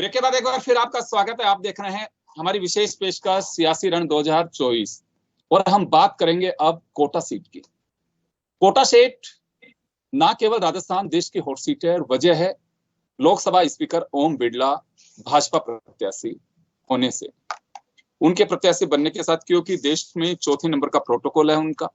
Break के बाद एक बार फिर आपका स्वागत है। आप देख रहे हैं हमारी विशेष पेशकश सियासी रण 2024 और हम बात करेंगे अब कोटा सीट की। कोटा सीट ना केवल राजस्थान देश की हॉट सीट है, वजह है लोकसभा स्पीकर ओम बिरला भाजपा प्रत्याशी होने से, उनके प्रत्याशी बनने के साथ, क्योंकि देश में चौथे नंबर का प्रोटोकॉल है उनका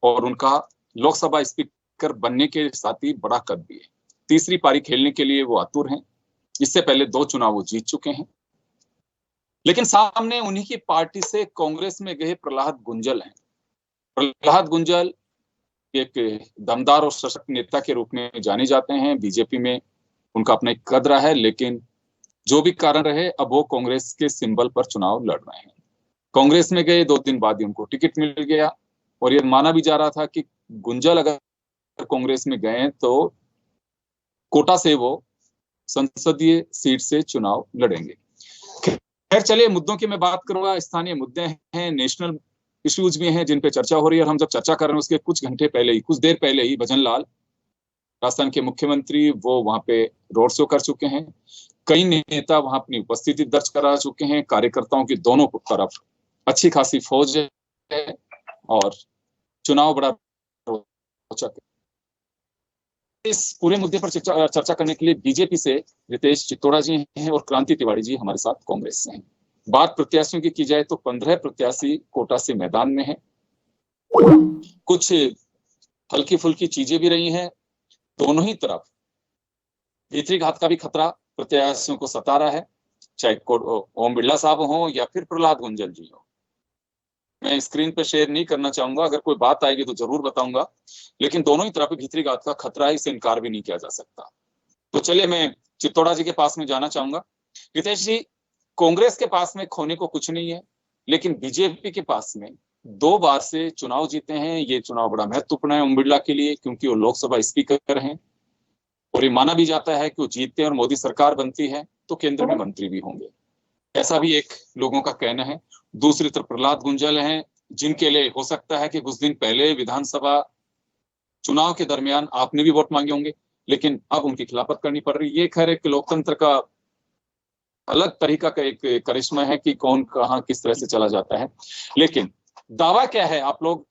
और उनका लोकसभा स्पीकर बनने के साथ ही बड़ा कद भी है। तीसरी पारी खेलने के लिए वो आतुर हैं। इससे पहले 2 चुनाव वो जीत चुके हैं, लेकिन सामने उन्हीं की पार्टी से कांग्रेस में गए प्रहलाद गुंजल हैं। प्रहलाद गुंजल एक दमदार और सशक्त नेता के रूप में जाने जाते हैं। बीजेपी में उनका अपना एक कद रहा है, लेकिन जो भी कारण रहे, अब वो कांग्रेस के सिंबल पर चुनाव लड़ रहे हैं। कांग्रेस में गए 2 दिन बाद ही उनको टिकट मिल गया और ये माना भी जा रहा था कि गुंजल अगर कांग्रेस में गए तो कोटा से वो संसदीय सीट से चुनाव लड़ेंगे। खैर चलिए, मुद्दों की मैं बात करूंगा। स्थानीय मुद्दे हैं, नेशनल इश्यूज भी हैं जिन पे चर्चा हो रही है। और हम जब चर्चा कर रहे हैं उसके कुछ देर पहले ही भजन लाल, राजस्थान के मुख्यमंत्री, वो वहां पे रोड शो कर चुके हैं। कई नेता वहां अपनी उपस्थिति दर्ज करा चुके हैं। कार्यकर्ताओं की दोनों तरफ अच्छी खासी फौज है और चुनाव बड़ा रोचक है। इस पूरे मुद्दे पर चर्चा करने के लिए बीजेपी से रितेश चित्तोड़ा जी हैं और क्रांति तिवारी जी हमारे साथ कांग्रेस से हैं। बात प्रत्याशियों की की जाए तो 15 प्रत्याशी कोटा से मैदान में हैं। कुछ हल्की फुल्की चीजें भी रही हैं। दोनों ही तरफ भीतरी घात का भी खतरा प्रत्याशियों को सता रहा है, चाहे ओम बिरला साहब हो या फिर प्रहलाद गुंजल जी हो। मैं स्क्रीन पे शेयर नहीं करना चाहूंगा, अगर कोई बात आएगी तो जरूर बताऊंगा, लेकिन दोनों ही तरफ भीतरी घात का खतरा है, इसे इनकार भी नहीं किया जा सकता। तो चलिए मैं चित्तोड़ा जी के पास में जाना चाहूंगा। रितेश जी, कांग्रेस के पास में खोने को कुछ नहीं है, लेकिन बीजेपी के पास में 2 बार से चुनाव जीते हैं। ये चुनाव बड़ा महत्वपूर्ण है ओम बिरला के लिए, क्योंकि वो लोकसभा स्पीकर हैं और ये माना भी जाता है कि वो जीतते हैं और मोदी सरकार बनती है तो केंद्र में मंत्री भी होंगे, ऐसा भी एक लोगों का कहना है। दूसरी तरफ प्रहलाद गुंजल हैं, जिनके लिए हो सकता है कि कुछ दिन पहले विधानसभा चुनाव के दरमियान आपने भी वोट मांगे होंगे, लेकिन अब उनकी खिलाफत करनी पड़ रही है। ये खैर एक लोकतंत्र का अलग तरीका का एक करिश्मा है कि कौन कहां किस तरह से चला जाता है। लेकिन दावा क्या है आप लोग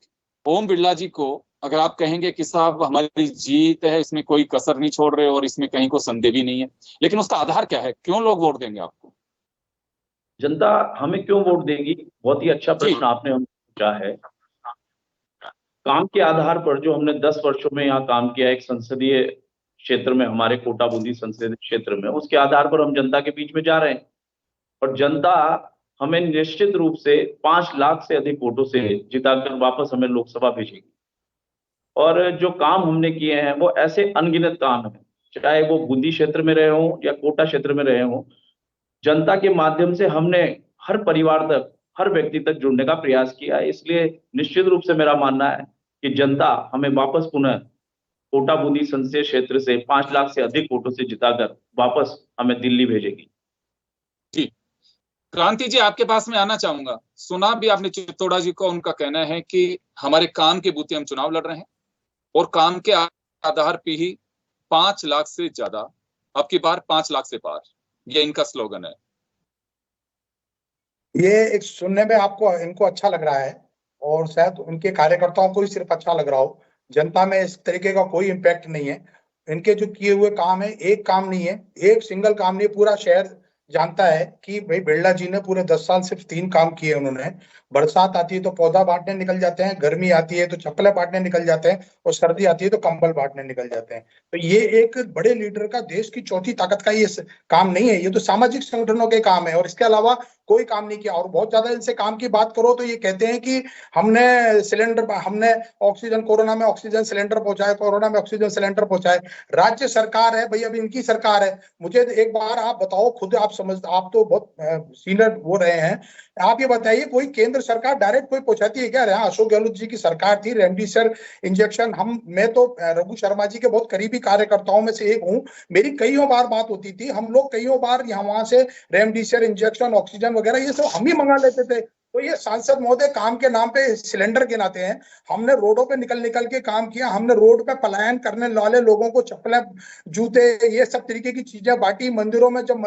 ओम बिरला जी को, अगर आप कहेंगे कि साहब हमारी जीत है, इसमें कोई कसर नहीं छोड़ रहे और इसमें कहीं को संदेह भी नहीं है, लेकिन उसका आधार क्या है? क्यों लोग वोट देंगे आपको? जनता हमें क्यों वोट देगी? बहुत ही अच्छा प्रश्न आपने हमसे पूछा है। काम के आधार पर जो हमने 10 वर्षों में यहाँ काम किया एक संसदीय क्षेत्र में, हमारे कोटा बूंदी संसदीय क्षेत्र में, उसके आधार पर हम जनता के बीच में जा रहे हैं और जनता हमें निश्चित रूप से 5 लाख से अधिक वोटों से जिताकर वापस हमें लोकसभा भेजेगी। और जो काम हमने किए हैं वो ऐसे अनगिनत काम है, चाहे वो बूंदी क्षेत्र में रहे हों या कोटा क्षेत्र में रहे हों। जनता के माध्यम से हमने हर परिवार तक, हर व्यक्ति तक जुड़ने का प्रयास किया है। इसलिए निश्चित रूप से मेरा मानना है कि जनता हमें वापस पुनः कोटा बूंदी संसदीय क्षेत्र से 5 लाख से अधिक वोटों से जिताकर वापस हमें दिल्ली भेजेगी। जी, क्रांति जी आपके पास में आना चाहूंगा। सुना भी आपने चित्तोड़ा जी को, उनका कहना है कि हमारे काम के बूते हम चुनाव लड़ रहे हैं और काम के आधार पर ही 5 लाख से ज्यादा, अब की बार 5 लाख से पार, ये इनका स्लोगन है। ये एक सुनने में आपको इनको अच्छा लग रहा है और शायद उनके कार्यकर्ताओं को ही सिर्फ अच्छा लग रहा हो। जनता में इस तरीके का कोई इम्पैक्ट नहीं है। इनके जो किए हुए काम है, एक काम नहीं है, एक सिंगल काम नहीं, पूरा शहर जानता है कि भाई बिरला जी ने पूरे 10 साल सिर्फ 3 काम किए उन्होंने। बरसात आती है तो पौधा बांटने निकल जाते हैं, गर्मी आती है तो चप्पलें बांटने निकल जाते हैं और सर्दी आती है तो कंबल बांटने निकल जाते हैं। तो ये एक बड़े लीडर का, देश की चौथी ताकत का ये काम नहीं है, ये तो सामाजिक संगठनों के काम है और इसके अलावा कोई काम नहीं किया। और बहुत ज्यादा इनसे काम की बात करो तो ये कहते हैं कि हमने ऑक्सीजन, कोरोना में ऑक्सीजन सिलेंडर पहुंचाए, कोरोना में ऑक्सीजन सिलेंडर पहुंचाए। राज्य सरकार है भाई, अब इनकी सरकार है। मुझे एक बार आप बताओ, खुद आप तो बहुत सीनियर वो रहे हैं, आप ये बताइए कोई केंद्र सरकार डायरेक्ट कोई पहुंचाती है क्या? अशोक गहलोत जी की सरकार थी, रेमडेसिविर इंजेक्शन, मैं तो रघु शर्मा जी के बहुत करीबी कार्यकर्ताओं में से एक हूं। मेरी कईयों बार बात होती थी, हम लोग कईयों बार यहाँ वहां से रेमडेसिविर इंजेक्शन, ऑक्सीजन वगैरह ये सब हम ही मंगा लेते थे। तो ये सांसद महोदय काम के नाम पे सिलेंडर गिनाते हैं। हमने रोडों पे निकल निकल के काम किया, हमने रोड पे पलायन करने वाले लोगों को चप्पलें, जूते, ये सब तरीके की चीजें बांटी। मंदिरों में जब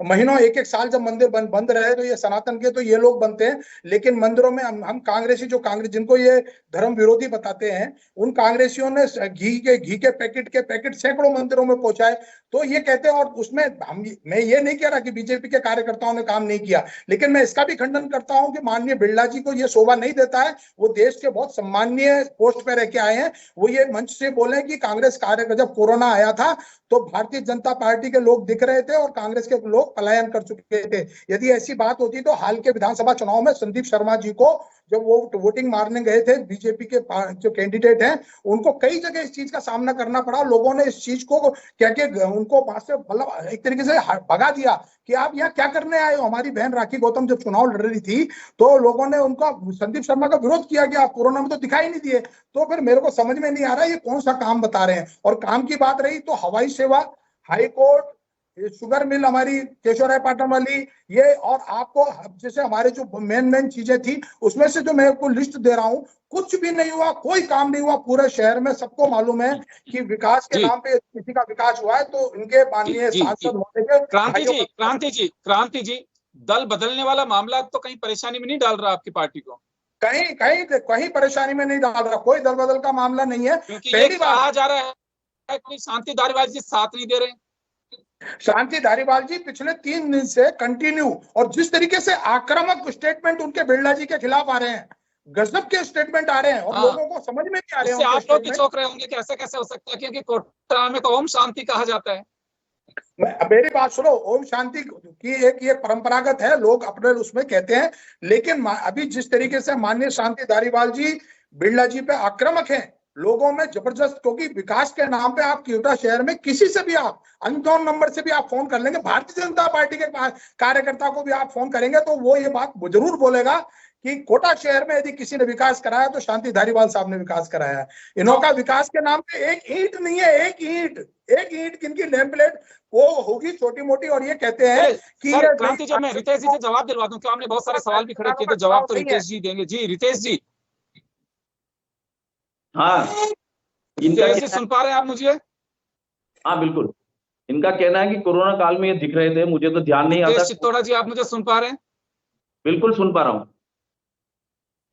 महीनों एक एक साल जब मंदिर बंद रहे तो ये सनातन के तो ये लोग बनते हैं, लेकिन मंदिरों में हम कांग्रेसी, जो कांग्रेस जिनको ये धर्म विरोधी बताते हैं, उन कांग्रेसियों ने घी के पैकेट सैकड़ों मंदिरों में पहुंचाए। तो ये कहते हैं, और उसमें मैं ये नहीं कह रहा कि बीजेपी के कार्यकर्ताओं ने काम नहीं किया, लेकिन मैं इसका भी खंडन करता हूं कि माननीय बिरला जी को ये शोभा नहीं देता है। वो देश के बहुत सम्माननीय पोस्ट पे रह के आए हैं। वो ये मंच से बोले कि कांग्रेस कार्यकर्ता, जब कोरोना आया था तो भारतीय जनता पार्टी के लोग दिख रहे थे और कांग्रेस के लोग पलायन कर चुके थे। यदि ऐसी बात होती तो हाल के विधानसभा चुनाव में संदीप शर्मा जी को जब वो वोटिंग मारने गए थे, बीजेपी के जो कैंडिडेट हैं, उनको कई जगह इस चीज का सामना करना पड़ा। लोगों ने इस चीज को क्या उनको वहां से मतलब एक तरीके से भगा दिया कि आप यहाँ क्या करने आए हो। हमारी बहन राखी गौतम जब चुनाव लड़ रही थी तो लोगों ने उनका, संदीप शर्मा का विरोध किया गया, कोरोना में तो दिखाई नहीं दिए। तो फिर मेरे को समझ में नहीं आ रहा ये कौन सा काम बता रहे हैं। और काम की बात रही तो हवाई सेवा, हाई कोर्ट, शुगर मिल हमारी केशवराय पाटन वाली, ये और आपको जैसे हमारे जो मेन चीजें थी उसमें से जो मैं आपको लिस्ट दे रहा हूँ, कुछ भी नहीं हुआ, कोई काम नहीं हुआ पूरे शहर में। सबको मालूम है कि विकास के नाम पे किसी का विकास हुआ है तो इनके माननीय सांसद होने के। क्रांति जी, दल बदलने वाला मामला तो कहीं परेशानी में नहीं डाल रहा आपकी पार्टी को? कहीं परेशानी में नहीं डाल रहा, कोई दल बदल का मामला नहीं है। पहली बार कहा जा रहा है कि शांति धारीवाल जी साथ नहीं दे रहे। शांति धारीवाल जी पिछले 3 दिन से कंटिन्यू, और जिस तरीके से आक्रामक स्टेटमेंट उनके बिरला जी के खिलाफ आ रहे हैं, गजब के स्टेटमेंट आ रहे हैं, और लोगों को समझ में नहीं आ रहे हैं। आप लोग भी चौंक रहे होंगे कि ऐसा कैसे हो सकता है, क्योंकि कोटा में तो ओम शांति कहा जाता है। मेरी बात सुनो, ओम शांति की एक ये परंपरागत है, लोग अपने उसमें कहते हैं, लेकिन अभी जिस तरीके से माननीय शांति धारीवाल जी बिरला जी पे आक्रामक हैं, लोगों में जबरदस्त, क्योंकि विकास के नाम पे आप कोटा शहर में किसी से भी, आप अननोन नंबर से भी आप फोन कर लेंगे, भारतीय जनता पार्टी के कार्यकर्ता को भी आप फोन करेंगे तो वो ये बात जरूर बोलेगा कि कोटा शहर में यदि किसी ने विकास कराया तो शांति धारीवाल साहब ने विकास कराया है। इनका विकास के नाम पे एक ईंट नहीं है, एक ईंट किनकी नेम प्लेट वो होगी छोटी मोटी, और ये कहते हैं कि क्रांति जी, मैं रितेश जी से जवाब दिलवा दूं, क्योंकि आपने बहुत सारे सवाल भी खड़े किए तो जवाब तो रितेश जी देंगे। जी रितेश जी। हाँ, इनका सुन पा रहे हैं आप मुझे? हाँ बिल्कुल, इनका कहना है कि कोरोना काल में ये दिख रहे थे, मुझे तो ध्यान नहीं आता। चित्तौड़ा जी, आप मुझे सुन पा रहे हैं? बिल्कुल सुन पा रहा हूँ।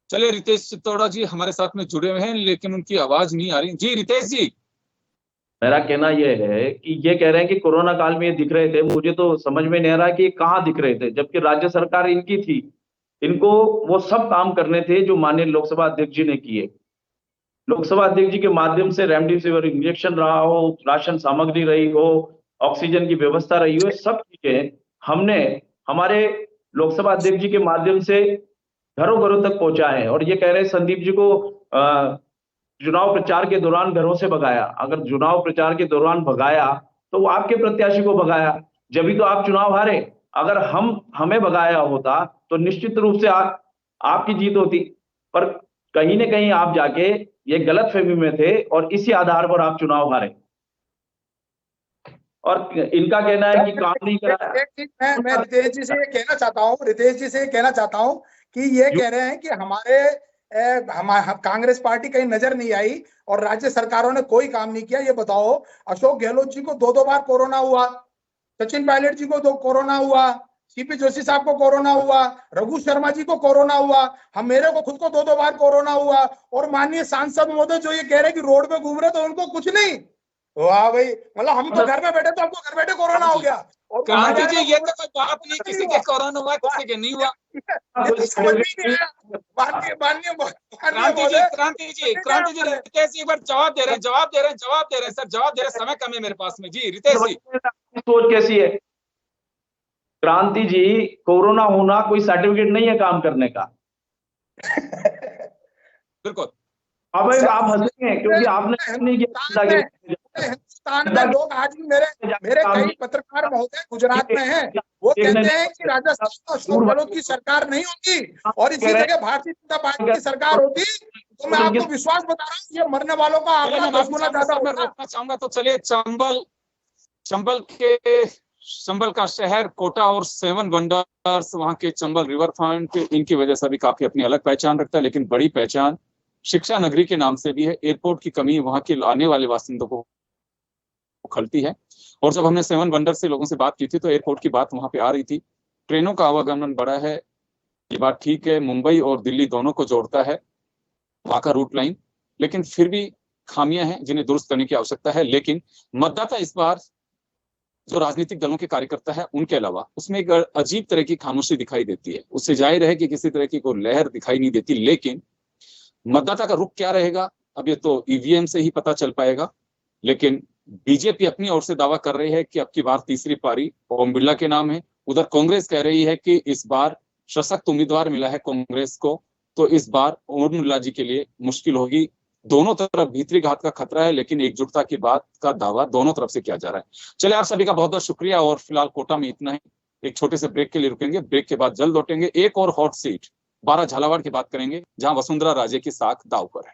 चलिए, रितेश चित्तौड़ा जी हमारे साथ में जुड़े हुए हैं लेकिन उनकी आवाज नहीं आ रही। जी रितेश जी। मेरा कहना यह है कि ये कह रहे हैं कि कोरोना काल में ये दिख रहे थे, मुझे तो समझ में नहीं आ रहा कि कहाँ दिख रहे थे, जबकि राज्य सरकार इनकी थी। इनको वो सब काम करने थे जो माननीय लोकसभा अध्यक्ष जी ने किए। लोकसभा अध्यक्ष जी के माध्यम से रेमडेसिविर इंजेक्शन रहा हो, राशन सामग्री रही हो, ऑक्सीजन की व्यवस्था रही हो, सब चीजें हमने हमारे लोकसभा अध्यक्ष जी के माध्यम से घरों घरों तक पहुंचा है। और ये कह रहे हैं संदीप जी को चुनाव प्रचार के दौरान घरों से भगाया। अगर चुनाव प्रचार के दौरान भगाया तो वो आपके प्रत्याशी को भगाया, जब भी तो आप चुनाव हारे। अगर हमें भगाया होता तो निश्चित रूप से आपकी जीत होती, पर कहीं ना कहीं आप जाके ये गलतफहमी में थे और इसी आधार पर आप चुनाव हारे। और इनका कहना है कि काम नहीं करा। मैं रितेश जी से ये कहना चाहता हूं कि ये कह रहे हैं कि हमारे कांग्रेस पार्टी कहीं नजर नहीं आई और राज्य सरकारों ने कोई काम नहीं किया। ये बताओ, अशोक गहलोत जी को 2 बार कोरोना हुआ, सचिन पायलट जी को कोरोना हुआ, सीपी जोशी साहब को कोरोना हुआ, रघु शर्मा जी को कोरोना हुआ, मेरे को खुद को 2 बार कोरोना हुआ, और माननीय सांसद महोदय जो ये कह रहे हैं कि रोड पे घूम रहे तो उनको कुछ नहीं। वाह भाई, मतलब हम तो घर में बैठे तो हमको घर बैठे कोरोना हो गया। और क्रांति जी, ये तो कोई बात नहीं, किसी के कोरोना हुआ किसी के नहीं हुआ। क्रांति जी रितेश जी एक बार जवाब दे रहे हैं सर, जवाब दे रहे हैं, समय कम है मेरे पास में। जी रितेश जी, सोच कैसी है? क्रांति जी, कोरोना होना कोई सर्टिफिकेट नहीं है काम करने का। बिल्कुल। अब आप हंसेंगे क्योंकि आपने नहीं किया। हिंदुस्तान में लोग आज भी मेरे कई पत्रकार महोदय गुजरात में हैं, वो कहते हैं कि राजस्थान अशोक गहलोत की सरकार नहीं होती और इसी जगह भारतीय जनता पार्टी की सरकार होती तो मैं आपको विश्वास बता रहा हूँ ये मरने वालों का आंकड़ा 10 गुना ज्यादा मैं रोकना चाहूंगा। तो चलिए, चंबल के चंबल का शहर कोटा और 7 वंडर्स, वहां के चंबल रिवर फ्रंट, इनकी वजह से भी काफी अपनी अलग पहचान रखता है, लेकिन बड़ी पहचान शिक्षा नगरी के नाम से भी है। एयरपोर्ट की कमी वहां के आने वाले बासिंदों को खलती है। और जब हमने 7 वंडर से लोगों से बात की थी तो एयरपोर्ट की बात वहां पे आ रही थी। ट्रेनों का आवागमन बढ़ा है, ये बात ठीक है, मुंबई और दिल्ली दोनों को जोड़ता है वहां का रूट लाइन, लेकिन फिर भी खामियां हैं जिन्हें दुरुस्त करने की आवश्यकता है। लेकिन मतदाता इस बार जो राजनीतिक दलों के कार्यकर्ता है उनके अलावा उसमें एक अजीब तरह की खामोशी दिखाई देती है। उससे जाहिर है कि किसी तरह की कोई लहर दिखाई नहीं देती, लेकिन मतदाता का रुख क्या रहेगा अब ये तो ईवीएम से ही पता चल पाएगा। लेकिन बीजेपी अपनी ओर से दावा कर रही है कि अब की बार तीसरी पारी ओम बिरला के नाम है। उधर कांग्रेस कह रही है कि इस बार सशक्त उम्मीदवार मिला है कांग्रेस को, तो इस बार ओम बिरला जी के लिए मुश्किल होगी। दोनों तरफ भीतरी घात का खतरा है, लेकिन एकजुटता की बात का दावा दोनों तरफ से किया जा रहा है। चलिए, आप सभी का बहुत बहुत शुक्रिया और फिलहाल कोटा में इतना ही। एक छोटे से ब्रेक के लिए रुकेंगे, ब्रेक के बाद जल्द लौटेंगे। एक और हॉट सीट 12 झालावाड़ की बात करेंगे, जहां वसुंधरा राजे की साख दांव पर है।